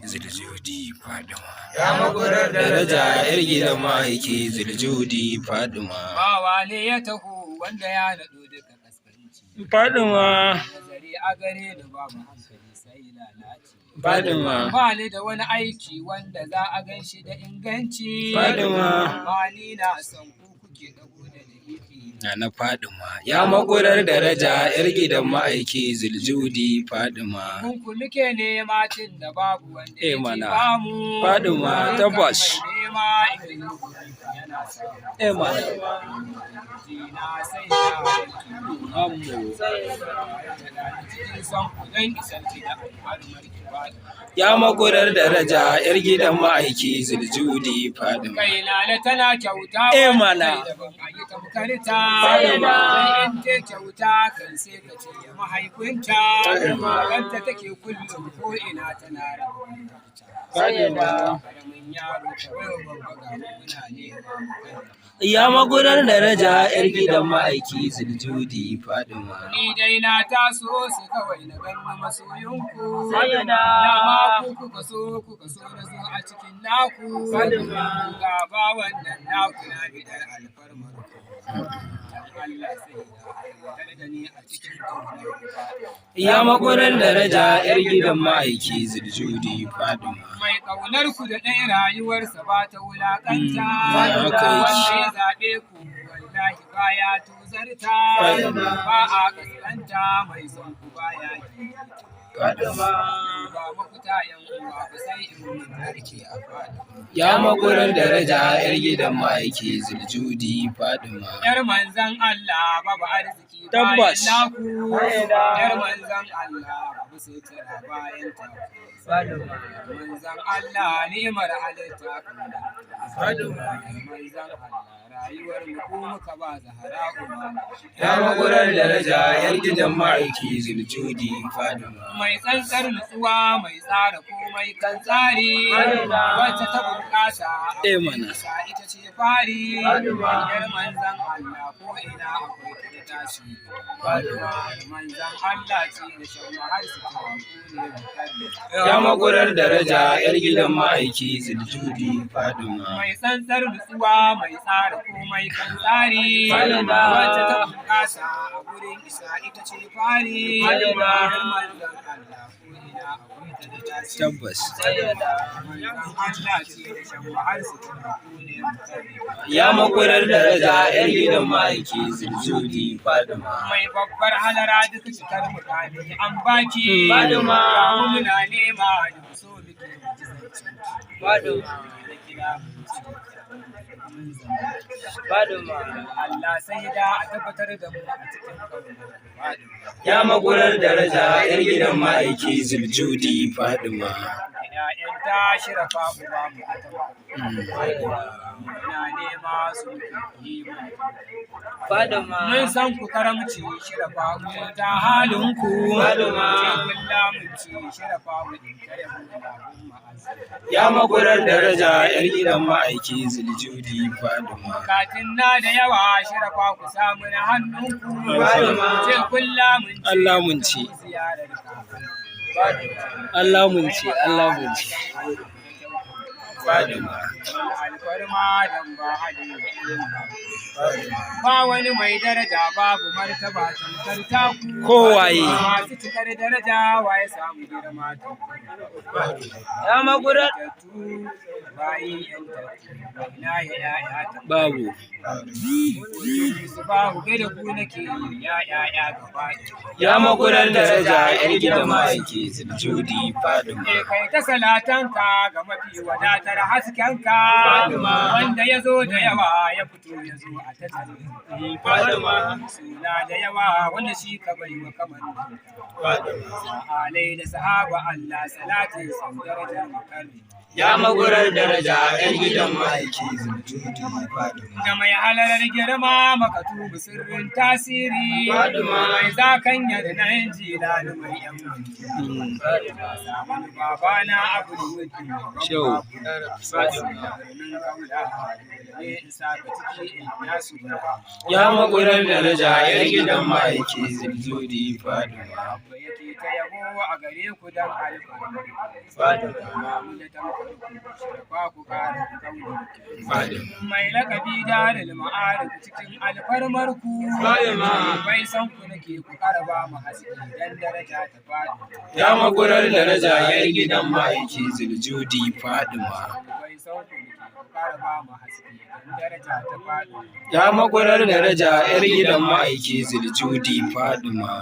Ziljudi Fadima. Ya magurar daraja yar gidan ma'aiki Ziljudi Fadima. Bawa ne ya taho wanda ya naɗo duka kaskanci. Fadima. Nazari a gare da babu hankali sai lalaci. Fadima. Ba ni da wani aiki wanda za a gan shi da inganci. Fadima. Ba ni na son ku kuke dago da dalili. Na Fadima. Ya magurar daraja yar gidan ma'aiki Ziljudi Fadima. Kunku muke nema tun da babu wanda ya mana. ba mu. Fadima tabbas. Mana. Ya magurar daraja yar gidan ma'aiki Ziljudi Fadima. Kai Lale tana kyauta mana. Fadima. In ta kyauta kan sai ka ce mahaifinta. Kanta take kullum ko ina tana rabuwa. Fadima. Karamin yaro kawai babba ga muna nema. Ya magurar daraja yar gidan ma'aiki Ziljudi Fadima. Ni dai na taso su kawai na ganni masoyinku. Fadima. Ku kuka so na zo a cikin naku. Ga ba wannan naku na bidar alfarmar ku. Allah sai da ni a cikin Ya magurar daraja yar gidan ma'aiki Ziljudi Fadima. Mai ƙaunar ku da ɗaya rayuwarsa ba ta wulaƙanta. Haka yake. Wanda ya zaɓe ku wallahi baya tuzarta. Ba a ƙasƙanta mai son ku baya gigita. Fadima. Ba mafita yan uwa ba sai in mun narke a Fadima. Ya magurar daraja yar gidan ma'aiki Ziljudi Fadima. Yar manzan Allah babu arziki Tabbas. bayan naku. Yar manzan Allah babu sutura bayan ta. Manzan Allah ni'imar halitta Fadima. manzan Allah rayuwar mu ko muka ba Zahra umma. Ya magurar daraja yar gidan ma'aiki Ziljudi Fadima. Mai tsantsar nutsuwa mai tsara komai kan tsari. Wacce ta bunƙasa mana. ita ce fari. Yar manzan Allah ko ina akwai ta da tasiri. Manzan Allah ce da shan har su ta Ya magurar daraja yar gidan ma'aiki Ziljudi Fadima. Mai tsantsar nutsuwa mai tsara komai kan tsari. Wacce ta bunƙasa a gurin isa ita ce fari. Yar manzan Allah ko ina akwai ta da tasiri. Tabbas. Manzan Allah ce da shan har su ta Ya magurar daraja yar gidan ma'aiki Ziljudi Fadima. mai babbar halara duka cikar mutane an baki. Fadima. Muna nema da so muke Fadima. Allah sai da a tabbatar da mu a cikin kauna. Ya magurar daraja yar gidan ma'aiki Ziljudi Fadima. ‘Ya'yan ta shirafa uba mu muna nema su yi Fadima. mun san ku karamci shirafa ku ta halin ku. Fadima. Lamunci shirafa ku in kare mu Ya magurar daraja yar gidan ma'aiki Ziljudi Fadima. Katin na da yawa shirafa ku samu na hannunku. Fadima. Ce kullamun Allah mun ci. ziyarar Allah mun ci. Allah mun ci. Fadima. alfarma dan ba hadi ba wani mai daraja babu martaba tamkar taku. Kowaye. Masu cikar daraja waye samu girma Ya magurar. bayi yan tattu ina ya ta Babu. su babu kai da ku nake ya gaba. Ya magurar daraja yar gidan ma'aiki Ziljudi Fadima. Kai ta salatanka ga mafi wadatar haskenka. Wanda ya zo da yawa ya fito ya zo a tattalin. Fadima. Suna da yawa wanda shi ka bai wa kamar alai da sahaba Allah salatin sau darajar mukarri. Ya magurar daraja yar gidan ma'aiki Ziljudi Fadima. Da mai halarar girma maka tubu sirrin tasiri. Mai zakan yadda na yin jilani mai yan mulki. Samun babana abu da wuce. Shau. Ya magurar daraja yar gidan ma'aiki Ziljudi Fadima. ta yabo a gare ku dan alfarmar mu da tamkar shirfa ku kare kauli mai lakabi daril ma'arif cikin alfarmar ku bai san ku nake ku karba mu haske dan daraja ta fadi ya makurar daraja yar gidan ma'aiki Ziljudi Fadima bai san ku nake ku karba mu haske dan daraja ta fadi ya makurar daraja yar gidan ma'aiki Ziljudi Fadima